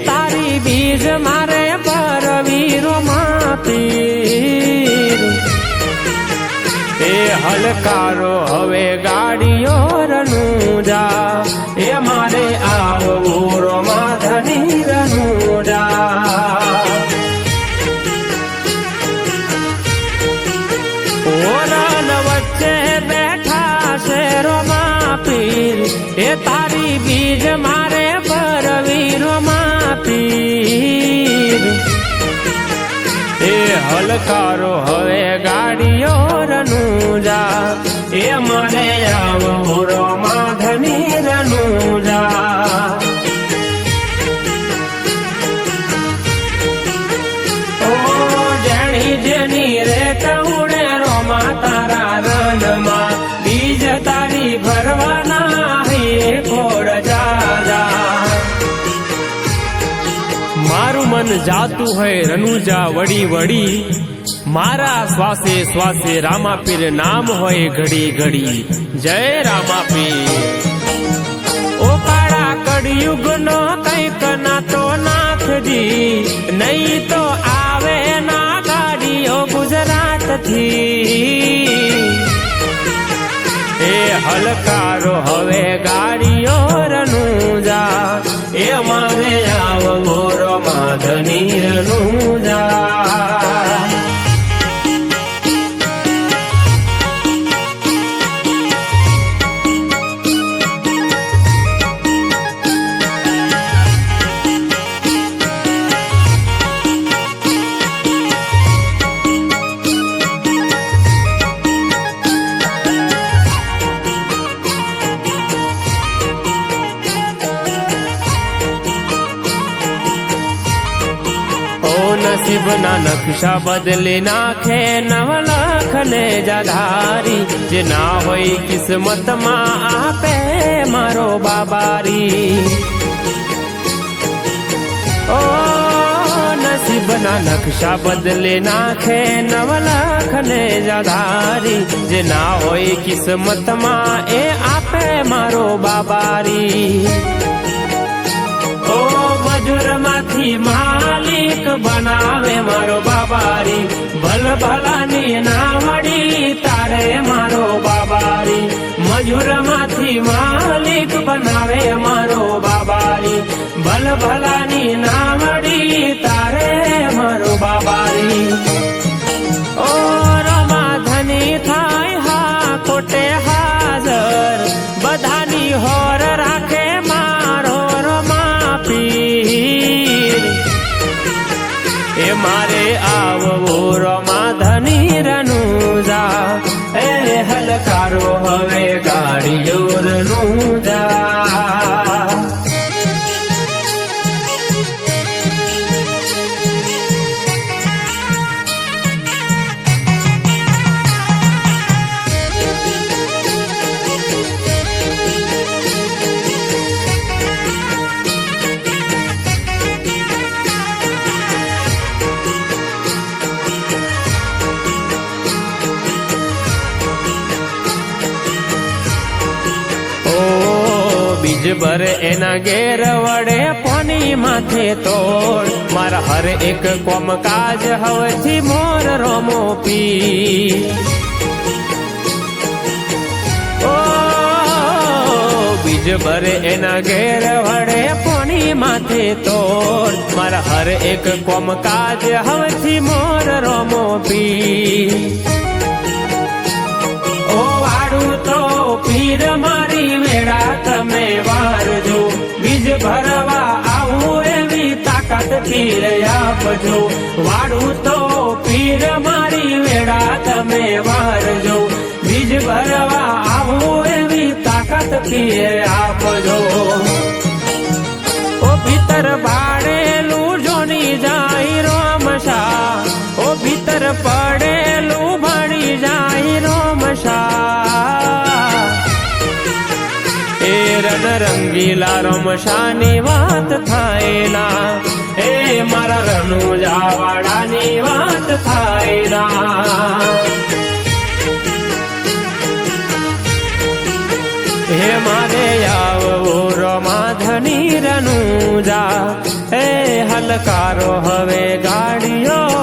તારી બીજ મારે પરવીરો માપી એ હલકારો હવે ગાડીઓ રનુજા એ મારે આવવું રોમાધની રનુજા ઓરન વચ્ચે બેઠા છે રોમાપીર એ તારી બીજ મારે પરવીરો માપીર એ હલકારો હવે ગાડીઓ રનુજા એ મને આવવું રોમાધની રનુજા ઓ જેણી જેની રે કઉડે રોમા તારા રનમાં બીજ તારી ભરવાના હે ખોડ જાજા મારું મન જાતું હોય રનુજા વડી વડી મારા શ્વાસે શ્વાસે રામાપીર નામ હોય ઘડી ઘડી જય રામાપીર ઓ કાળા કળિયુગ નો કઈક ના તો નાથજી નહીં તો આવે ના ગાડીઓ ગુજરાત થી એ હલકારો હવે ગાડીઓ રનુજા એ મારે આવવો રોમાધની રનુજા નસીબના નકશા બદલી નાખે નવલખ ને જાધારી જે ના હોય કિસ્મતમાં આપે મારો બાબારી ઓ નસીબના નકશા બદલી નાખે નવલખ ને જાધારી જે ના હોય કિસ્મતમાં એ આપે મારો બાબારી ઓ મજૂરમાંથી માલિક બનાવે મારો બાબારી ભલ ભલાની નાવડી તારે મારો બાબારી મજૂરમાંથી માલિક બનાવે મારો બાબારી ભલ ભલાની નાવડી તારે મારો બાબારી ઓ રમાધની થાય હા કોટે હાજર બધાની હોર રાખે મારો એ મારે આવવું રોમાધની રનુજા એ હલકારો હવે ગાડીઓ રનુજા બીજ ભરે એના ઘેર વડે પોની માથે તોડ મારા હર એક કોમ કાજ હવેથી મોર રોમો પી ઓ બીજ ભરે એના ઘેર વડે પોની માથે તોડ મારા હર એક કોમ કાજ હવેથી મોર રોમો પી ઓ વાડું તો પીર મારી વેળા તમે વારજો બીજ ભરવા આવું એવી તાકાત પીર આપજો વાડું તો પીર મારી વેળા તમે વારજો બીજ ભરવા આવું એવી તાકાત પીર આપજો ઓ ભીતર બાળેલું જોની જાય રોમશા ઓ ભીતર પડેલું ભળી જાય રોમશા એ રન રંગીલા રમશાની વાત થાયલા એ મારા રનુજા વાળાની વાત થાયલા હે મારે આવવો રમાધની રનુજા એ હલકારો હવે ગાડીઓ